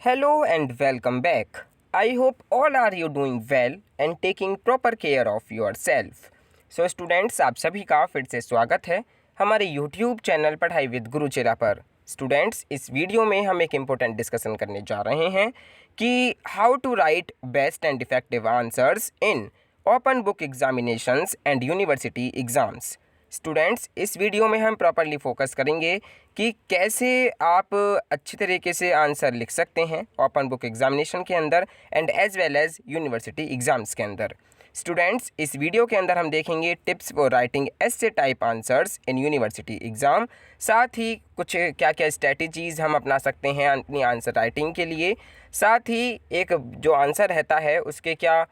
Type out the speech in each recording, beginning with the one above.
Hello and welcome back. I hope all are you doing well and taking proper care of yourself. So students, आप सभी का फिर से स्वागत है हमारे YouTube चैनल पढ़ाई विद गुरुचेला पर। स्टूडेंट्स, इस वीडियो में हम एक इम्पोर्टेंट डिस्कशन करने जा रहे हैं कि how to write best and effective answers in open book examinations and university exams. Students, इस वीडियो में हम प्रॉपरली फोकस करेंगे कि कैसे आप अच्छी तरीके से आंसर लिख सकते हैं ओपन बुक एग्जामिनेशन के अंदर and as well as university exams के अंदर। स्टूडेंट्स, इस वीडियो के अंदर हम देखेंगे टिप्स फॉर राइटिंग ऐसे type answers in university exam, साथ ही कुछ क्या क्या स्ट्रेटजीज़ हम अपना सकते हैं अपनी आंसर राइटिंग के लिए, साथ ही एक जो आंसर रहता है उसके क्या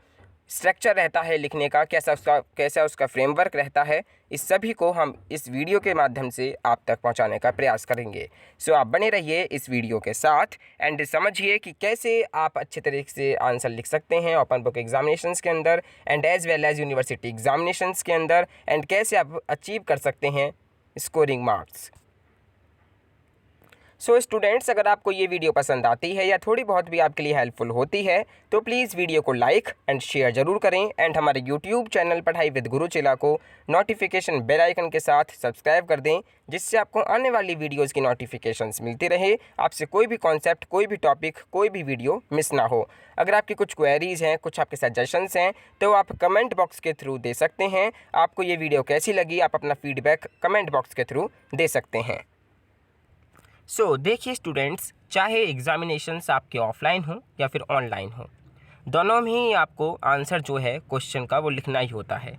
स्ट्रक्चर रहता है लिखने का, कैसा उसका फ्रेमवर्क रहता है। इस सभी को हम इस वीडियो के माध्यम से आप तक पहुंचाने का प्रयास करेंगे। सो आप बने रहिए इस वीडियो के साथ एंड समझिए कि कैसे आप अच्छे तरीके से आंसर लिख सकते हैं ओपन बुक एग्जामिनेशंस के अंदर and as well as university examinations के अंदर, एंड कैसे आप अचीव कर सकते हैं स्कोरिंग मार्क्स। सो स्टूडेंट्स, अगर आपको ये वीडियो पसंद आती है या थोड़ी बहुत भी आपके लिए हेल्पफुल होती है तो प्लीज़ वीडियो को लाइक एंड शेयर ज़रूर करें एंड हमारे यूट्यूब चैनल पढ़ाई विद गुरुचेला को नोटिफिकेशन बेल आइकन के साथ सब्सक्राइब कर दें, जिससे आपको आने वाली वीडियोज़ की नोटिफिकेशंस मिलती रहे, आपसे कोई भी कॉन्सेप्ट, कोई भी टॉपिक, कोई भी वीडियो मिस ना हो। अगर आपकी कुछ क्वेरीज़ हैं, कुछ आपके सजेशंस हैं तो आप कमेंट बॉक्स के थ्रू दे सकते हैं। आपको ये वीडियो कैसी लगी, आप अपना फीडबैक कमेंट बॉक्स के थ्रू दे सकते हैं। सो देखिए स्टूडेंट्स, चाहे एग्जामिनेशंस आपके ऑफलाइन हो या फिर ऑनलाइन हो, दोनों में ही आपको आंसर जो है क्वेश्चन का वो लिखना ही होता है,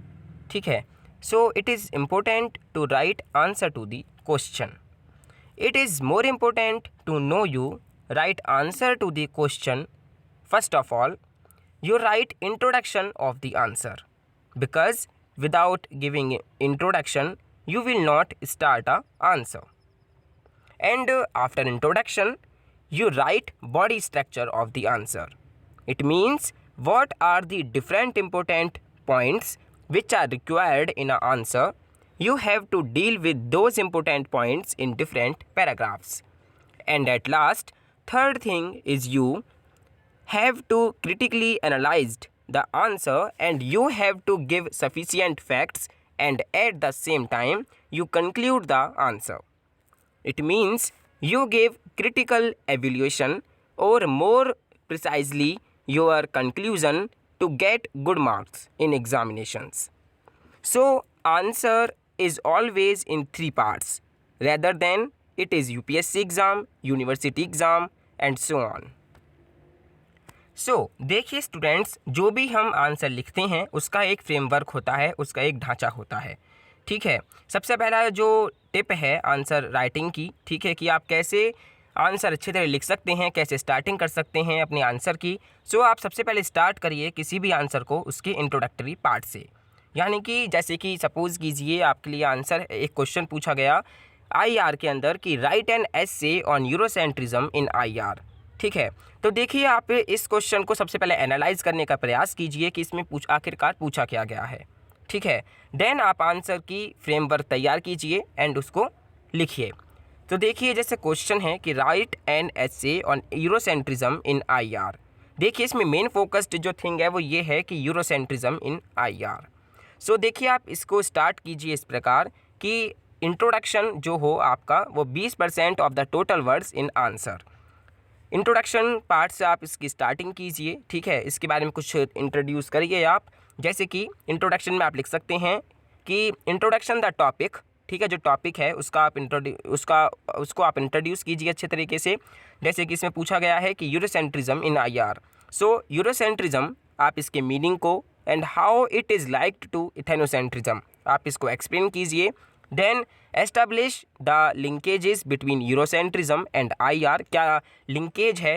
ठीक है। So it is important to write answer to the question. It is more important to know you write answer to the question. First of all, you write introduction of the answer, because without giving introduction you will not start a answer. And after introduction you write body structure of the answer. It means what are the different important points which are required in an answer. You have to deal with those important points in different paragraphs. And at last, third thing is you have to critically analyze the answer and you have to give sufficient facts, and at the same time you conclude the answer. It means you give critical evaluation or more precisely your conclusion to get good marks in examinations. So answer is always in three parts rather than it is UPSC exam, university exam and so on. देखिए students, जो भी हम answer लिखते हैं उसका एक framework होता है, उसका एक ढांचा होता है, ठीक है। सबसे पहला जो टिप है आंसर राइटिंग की, ठीक है, कि आप कैसे आंसर अच्छी तरह लिख सकते हैं, कैसे स्टार्टिंग कर सकते हैं अपने आंसर की। आप सबसे पहले स्टार्ट करिए किसी भी आंसर को उसके इंट्रोडक्टरी पार्ट से। यानी कि जैसे कि सपोज़ कीजिए आपके लिए आंसर एक क्वेश्चन पूछा गया IR के अंदर कि write an essay on eurocentrism in IR, ठीक है। तो देखिए, आप इस क्वेश्चन को सबसे पहले एनालाइज करने का प्रयास कीजिए कि इसमें आखिरकार पूछा क्या गया है, ठीक है। देन आप आंसर की फ्रेमवर्क तैयार कीजिए एंड उसको लिखिए। तो देखिए, जैसे क्वेश्चन है कि write an essay on eurocentrism in IR। देखिए, इसमें मेन फोकस्ड जो थिंग है वो ये है कि यूरोसेंट्रिज्म इन IR। देखिए, आप इसको स्टार्ट कीजिए इस प्रकार कि इंट्रोडक्शन जो हो आपका वो 20% of the total words in answer. Introduction part से आप इसकी स्टार्टिंग कीजिए, ठीक है। इसके बारे में कुछ इंट्रोड्यूस करिए आप, जैसे कि इंट्रोडक्शन में आप लिख सकते हैं कि इंट्रोडक्शन द टॉपिक, ठीक है। जो टॉपिक है उसका आप उसको आप इंट्रोड्यूस कीजिए अच्छे तरीके से। जैसे कि इसमें पूछा गया है कि यूरोसेंट्रिज्म इन IR। यूरोसेंट्रिज्म, आप इसके मीनिंग को and how it is liked to ethnocentrism आप इसको एक्सप्लेन कीजिए। Then establish the linkages between Eurocentrism and IR, क्या लिंकेज है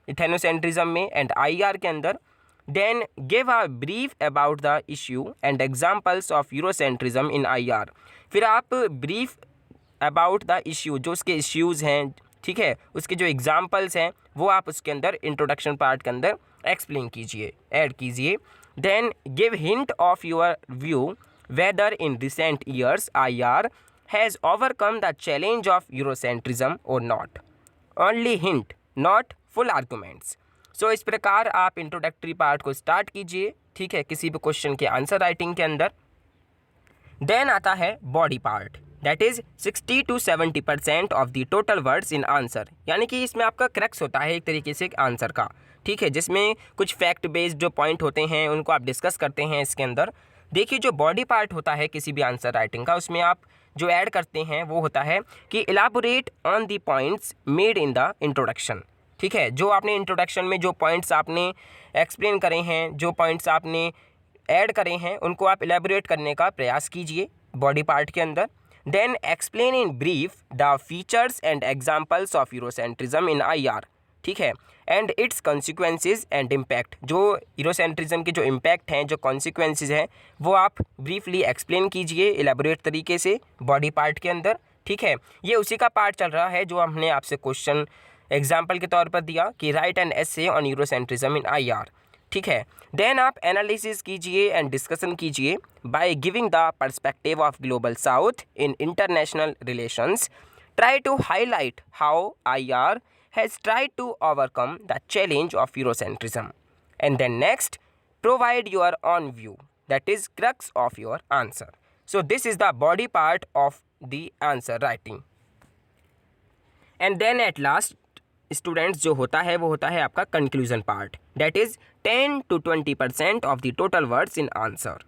इथेनोसेंट्रिज्म में एंड IR के अंदर। Then give a brief about the issue and examples of Eurocentrism in IR। फिर आप ब्रीफ अबाउट द इश्यू, जो उसके इश्यूज़ हैं, ठीक है, उसके जो एग्जांपल्स हैं वो आप उसके अंदर इंट्रोडक्शन पार्ट के अंदर एक्सप्लेन कीजिए, ऐड कीजिए। Then give hint of your view whether in recent years IR has overcome the challenge of Eurocentrism or not. Only hint, not full arguments. So इस प्रकार आप इंट्रोडक्टरी पार्ट को start कीजिए, ठीक है, किसी भी क्वेश्चन के आंसर राइटिंग के अंदर। देन आता है body part, that is 60 to 70% of the total words in answer, यानी कि इसमें आपका क्रक्स होता है एक तरीके से आंसर का, ठीक है, जिसमें कुछ फैक्ट बेस्ड जो पॉइंट होते हैं उनको आप डिस्कस करते हैं इसके अंदर। देखिए जो बॉडी पार्ट होता है किसी भी आंसर राइटिंग का, उसमें आप जो ऐड करते हैं वो होता है कि elaborate on the points made in the introduction, ठीक है, जो आपने इंट्रोडक्शन में जो पॉइंट्स आपने एक्सप्लेन करे हैं, जो पॉइंट्स आपने ऐड करे हैं, उनको आप इलेबोरेट करने का प्रयास कीजिए बॉडी पार्ट के अंदर। Then explain in brief the features and examples of Eurocentrism in IR, ठीक है, and its consequences and impact, जो यूरोसेंट्रिज्म के जो इम्पैक्ट हैं, जो कॉन्सिक्वेंसेज हैं, वो आप ब्रीफली एक्सप्लेन कीजिए इलेबोरेट तरीके से बॉडी पार्ट के अंदर, ठीक है। ये उसी का पार्ट चल रहा है जो हमने आपसे क्वेश्चन एग्जाम्पल के तौर पर दिया कि write an essay on eurocentrism in IR, ठीक है। देन आप एनालिसिस कीजिए एंड डिस्कशन कीजिए by giving the perspective of global south in international relations, try to highlight how IR has tried to overcome the challenge of Eurocentrism. And then next, provide your own view, that is crux of your answer. So this is the body part of the answer writing. And then at last, students जो होता है वो होता है आपका conclusion part, that is 10 to 20% of the total words in answer.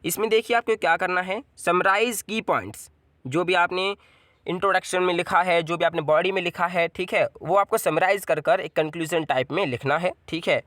इसमें देखिए आपको क्या करना है, summarize key points, जो भी आपने इंट्रोडक्शन में लिखा है, जो भी आपने बॉडी में लिखा है, ठीक है, वो आपको समराइज कर कर एक कंक्लूजन टाइप में लिखना है, ठीक है।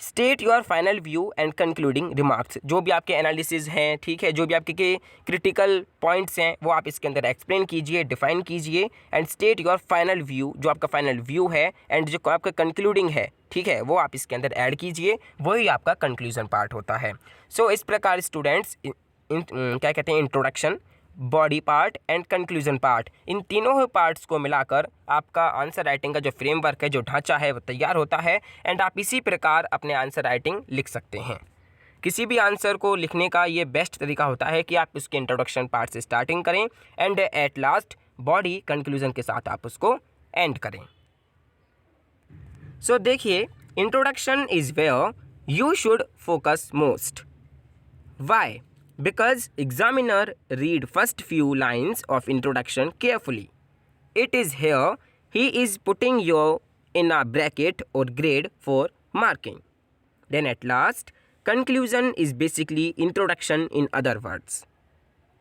State your final view and concluding remarks, जो भी आपके एनालिसिस हैं, ठीक है, जो भी आपके क्रिटिकल पॉइंट्स हैं, वो आप इसके अंदर एक्सप्लेन कीजिए, डिफाइन कीजिए, and state your final view, जो आपका फाइनल व्यू है, एंड जो आपका कंक्लूडिंग है, ठीक है, वो आप इसके अंदर ऐड कीजिए, वही आपका कंक्लूजन पार्ट होता है। सो इस प्रकार स्टूडेंट्स क्या कहते हैं, introduction, body part and conclusion part, इन तीनों ही पार्ट्स को मिलाकर आपका आंसर राइटिंग का जो फ्रेमवर्क है, जो ढांचा है, वो तैयार होता है, एंड आप इसी प्रकार अपने आंसर राइटिंग लिख सकते हैं। किसी भी आंसर को लिखने का ये बेस्ट तरीका होता है कि आप उसके इंट्रोडक्शन पार्ट से स्टार्टिंग करें and at last body conclusion के साथ आप उसको एंड करें। सो देखिए, introduction is where you should focus most. Why? Because examiner read first few lines of introduction carefully. It is here he is putting you in a bracket or grade for marking. Then at last, conclusion is basically introduction in other words.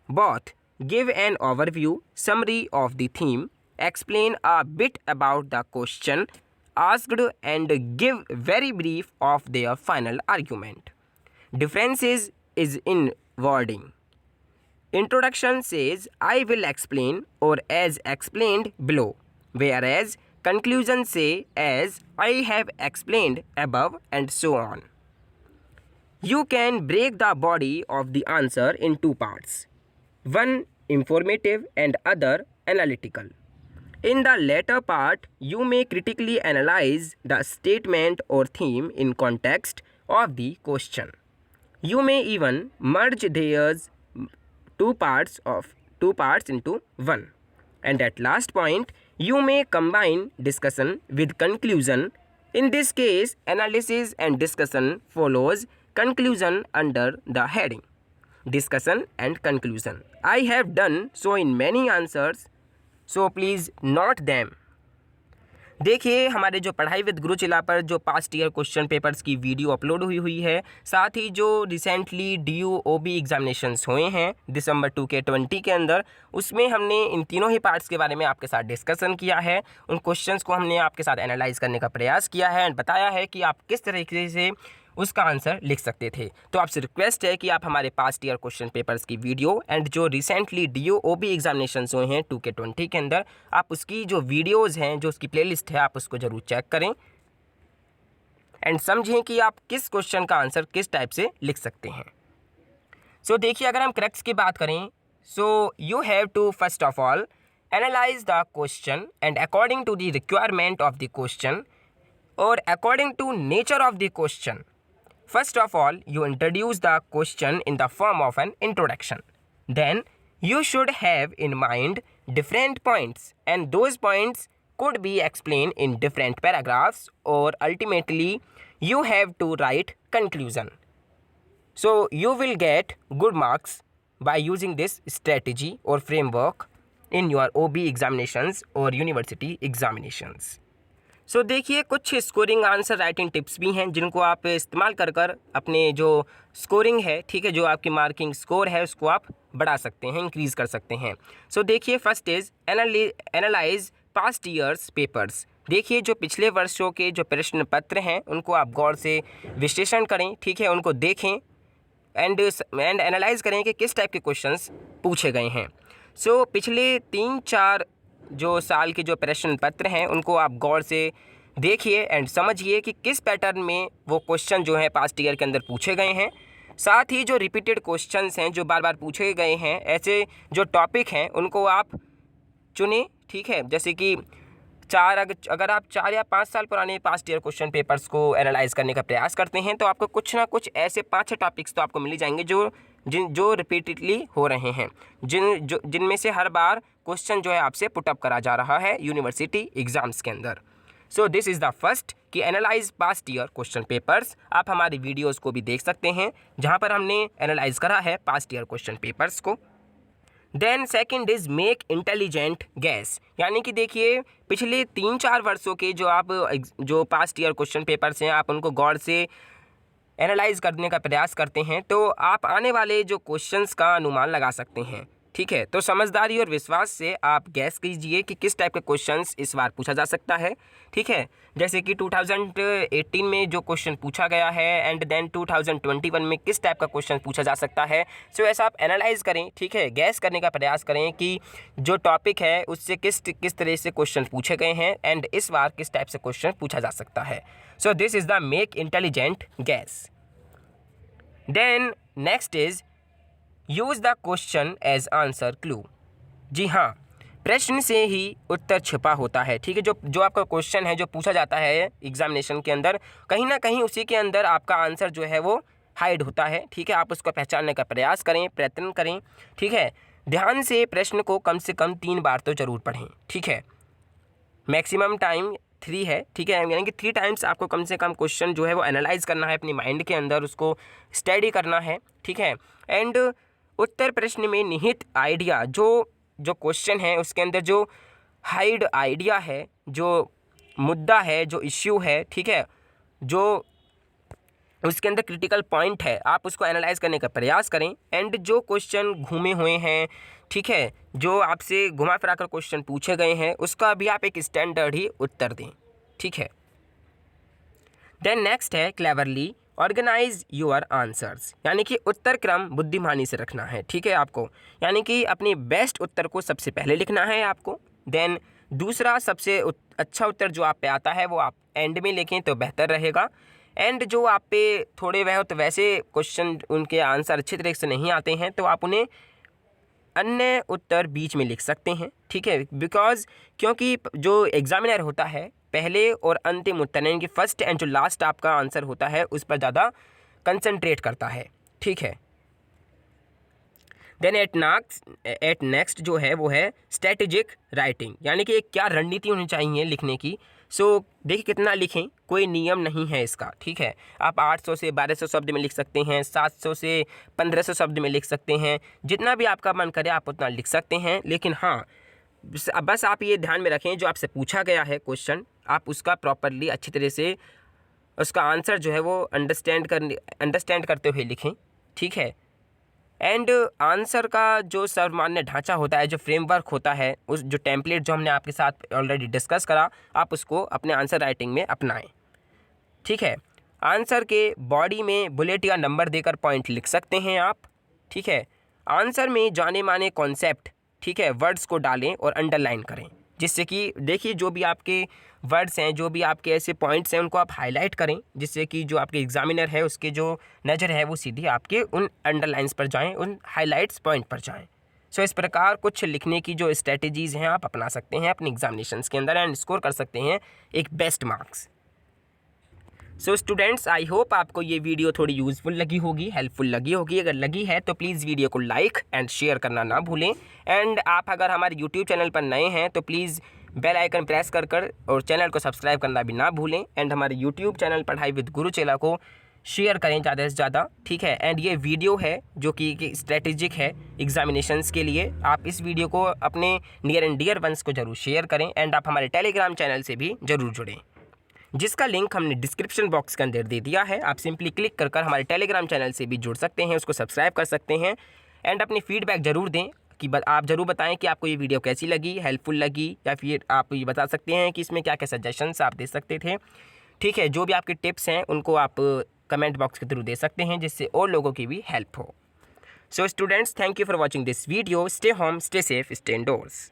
Both give an overview, summary of the theme, explain a bit about the question asked and give very brief of their final argument. Differences is in wording. Introduction says I will explain or as explained below, whereas conclusion say as I have explained above, and so on. You can break the body of the answer in two parts, one informative and other analytical. In the latter part, you may critically analyze the statement or theme in context of the question. You may even merge their two parts into one. And at last point, you may combine discussion with conclusion. In this case, analysis and discussion follows conclusion under the heading discussion and conclusion. I have done so in many answers, so please note them. देखिए, हमारे जो पढ़ाई with गुरुचिला पर जो past year question papers की video upload हुई है, साथ ही जो रिसेंटली DU-OB एग्जामिनेशंस हुए हैं दिसंबर 2020 के अंदर, उसमें हमने इन तीनों ही पार्ट्स के बारे में आपके साथ डिस्कशन किया है। उन क्वेश्चंस को हमने आपके साथ एनालाइज करने का प्रयास किया है एंड बताया है कि आप किस तरीके से उसका आंसर लिख सकते थे। तो आपसे रिक्वेस्ट है कि आप हमारे पास्ट ईयर क्वेश्चन पेपर्स की वीडियो एंड जो रिसेंटली DU-OB एग्जामिनेशंस हुए हैं 2K20 के अंदर, आप उसकी जो वीडियोस हैं, जो उसकी प्लेलिस्ट है, आप उसको ज़रूर चेक करें एंड समझें कि आप किस क्वेश्चन का आंसर किस टाइप से लिख सकते हैं। सो देखिए, अगर हम क्रक्स की बात करें, so you have to first of all analyse the question and according to the requirement of the question और according to nature of the question. First of all, you introduce the question in the form of an introduction. Then, you should have in mind different points, and those points could be explained in different paragraphs, or ultimately you have to write conclusion. So you will get good marks by using this strategy or framework in your OB examinations or university examinations. सो देखिए कुछ scoring answer writing tips भी हैं जिनको आप इस्तेमाल कर कर अपने जो स्कोरिंग है, ठीक है, जो आपकी मार्किंग स्कोर है उसको आप बढ़ा सकते हैं, इंक्रीज़ कर सकते हैं. सो देखिए first is analyse past years papers. देखिए जो पिछले वर्षों के जो प्रश्न पत्र हैं उनको आप गौर से विश्लेषण करें, ठीक है, उनको देखें एंड एनालाइज करें कि किस टाइप के क्वेश्चंस पूछे गए हैं. सो पिछले 3-4 जो साल के जो प्रश्न पत्र हैं उनको आप गौर से देखिए एंड समझिए कि किस पैटर्न में वो क्वेश्चन जो है पास्ट ईयर के अंदर पूछे गए हैं. साथ ही जो रिपीटेड क्वेश्चंस हैं जो बार बार पूछे गए हैं, ऐसे जो टॉपिक हैं उनको आप चुनें, ठीक है. जैसे कि अगर आप 4 या 5 साल पुराने पास्ट ईयर क्वेश्चन पेपर्स को एनालाइज करने का प्रयास करते हैं तो आपको कुछ ना कुछ ऐसे 5-6 टॉपिक्स तो आपको मिल जाएंगे जो रिपीटेडली हो रहे हैं, जिनमें से हर बार क्वेश्चन जो है आपसे पुटअप करा जा रहा है यूनिवर्सिटी एग्जाम्स के अंदर. So this is the first कि analyse past year question papers. आप हमारी वीडियोस को भी देख सकते हैं जहां पर हमने एनालाइज करा है पास्ट ईयर क्वेश्चन पेपर्स को. Then second is make intelligent guess. यानी कि देखिए पिछले 3-4 वर्षों के जो पास्ट ईयर क्वेश्चन पेपर्स हैं आप उनको गौर से एनालाइज करने का प्रयास करते हैं तो आप आने वाले जो क्वेश्चंस का अनुमान लगा सकते हैं, ठीक है. तो समझदारी और विश्वास से आप गैस कीजिए कि किस टाइप के क्वेश्चंस इस बार पूछा जा सकता है, ठीक है. जैसे कि 2018 में जो क्वेश्चन पूछा गया है एंड देन 2021 में किस टाइप का क्वेश्चन पूछा जा सकता है. सो ऐसा आप एनालाइज करें, ठीक है, गैस करने का प्रयास करें कि जो टॉपिक है उससे किस तरह से क्वेश्चन पूछे गए हैं एंड इस बार किस टाइप से क्वेश्चन पूछा जा सकता है. So this is the make intelligent guess. Then next is use the question as answer clue. जी हाँ, प्रश्न से ही उत्तर छिपा होता है, ठीक है. जो आपका क्वेश्चन है जो पूछा जाता है एग्जामिनेशन के अंदर, कहीं ना कहीं उसी के अंदर आपका आंसर जो है वो हाइड होता है, ठीक है. आप उसको पहचानने का प्रयत्न करें, ठीक है. ध्यान से प्रश्न को कम से कम 3 बार तो ज़रूर पढ़ें, ठीक है. मैक्सिमम टाइम 3 है, ठीक है. यानी कि 3 टाइम्स आपको कम से कम क्वेश्चन जो है वो एनालाइज करना है अपनी माइंड के अंदर, उसको स्टडी करना है, ठीक है. एंड उत्तर प्रश्न में निहित आइडिया जो क्वेश्चन है उसके अंदर जो हाइड आइडिया है, जो मुद्दा है, जो इश्यू है, ठीक है, जो उसके अंदर क्रिटिकल पॉइंट है, आप उसको एनालाइज करने का प्रयास करें. एंड जो क्वेश्चन घूमे हुए हैं, ठीक है, जो आपसे घुमा फिरा कर क्वेश्चन पूछे गए हैं उसका भी आप एक स्टैंडर्ड ही उत्तर दें, ठीक है. देन नेक्स्ट है क्लेवरली ऑर्गेनाइज योर आंसर्स. यानी कि उत्तर क्रम बुद्धिमानी से रखना है, ठीक है आपको. यानी कि अपनी बेस्ट उत्तर को सबसे पहले लिखना है आपको. देन दूसरा सबसे अच्छा उत्तर जो आप पे आता है वो आप एंड में लिखें तो बेहतर रहेगा. एंड जो आप पे थोड़े वैसे क्वेश्चन उनके आंसर अच्छी तरह से नहीं आते हैं तो आप उन्हें अन्य उत्तर बीच में लिख सकते हैं, ठीक है. क्योंकि जो एग्जामिनर होता है पहले और अंतिम उत्तर यानी कि फर्स्ट एंड जो लास्ट आपका आंसर होता है उस पर ज़्यादा कंसंट्रेट करता है, ठीक है. देन एट नेक्स्ट जो है वो है स्ट्रेटेजिक राइटिंग. यानी कि एक क्या रणनीति होनी चाहिए लिखने की. सो देखिए कितना लिखें, कोई नियम नहीं है इसका, ठीक है. आप 800 से 1200 शब्द में लिख सकते हैं, 700 से 1500 शब्द में लिख सकते हैं, जितना भी आपका मन करे आप उतना लिख सकते हैं. लेकिन हाँ, बस आप ये ध्यान में रखें जो आपसे पूछा गया है क्वेश्चन आप उसका प्रॉपरली अच्छी तरह से उसका आंसर जो है वो अंडरस्टैंड करते हुए लिखें, ठीक है. एंड आंसर का जो सर्वमान्य ढांचा होता है, जो फ्रेमवर्क होता है, उस जो टेम्पलेट जो हमने आपके साथ ऑलरेडी डिस्कस करा, आप उसको अपने आंसर राइटिंग में अपनाएं, ठीक है. आंसर के बॉडी में बुलेट या नंबर देकर पॉइंट लिख सकते हैं आप, ठीक है. आंसर में जाने माने कॉन्सेप्ट, ठीक है, वर्ड्स को डालें और अंडरलाइन करें, जिससे कि देखिए जो भी आपके वर्ड्स हैं, जो भी आपके ऐसे पॉइंट्स हैं उनको आप हाईलाइट करें, जिससे कि जो आपके एग्जामिनर है उसके जो नज़र है वो सीधी आपके उन अंडरलाइंस पर जाएं, उन हाईलाइट्स पॉइंट पर जाएं. सो इस प्रकार कुछ लिखने की जो स्ट्रेटजीज़ हैं आप अपना सकते हैं अपने एग्जामिनेशंस के अंदर एंड स्कोर कर सकते हैं एक best marks. So students, I hope आपको ये वीडियो थोड़ी यूज़फुल लगी होगी, हेल्पफुल लगी होगी. अगर लगी है तो प्लीज़ वीडियो को लाइक एंड शेयर करना ना भूलें. एंड आप अगर हमारे यूट्यूब चैनल पर नए हैं तो प्लीज़ बेल आइकन प्रेस कर और चैनल को सब्सक्राइब करना भी ना भूलें। एंड हमारे यूट्यूब चैनल पढ़ाई विद गुरु चेला को शेयर करें ज़्यादा से ज़्यादा, ठीक है। एंड ये वीडियो है जो कि स्ट्रेटेजिक है एग्जामिनेशंस के लिए। आप इस वीडियो को अपने नियर एंड डियर वंस को जरूर शेयर करें। एंड आप हमारे टेलीग्राम चैनल से भी ज़रूर जुड़ें, जिसका लिंक हमने डिस्क्रिप्शन बॉक्स के अंदर दे दिया है। आप सिंपली क्लिक कर हमारे टेलीग्राम चैनल से भी जुड़ सकते हैं, उसको सब्सक्राइब कर सकते हैं। एंड अपनी फीडबैक ज़रूर दें कि आप ज़रूर बताएं कि आपको ये वीडियो कैसी लगी, हेल्पफुल लगी, या फिर आप ये बता सकते हैं कि इसमें क्या क्या सजेशंस आप दे सकते थे, ठीक है। जो भी आपके टिप्स हैं उनको आप कमेंट बॉक्स के थ्रू दे सकते हैं, जिससे और लोगों की भी हेल्प हो। So students, thank you for watching this video. Stay home, stay safe, stay endorse.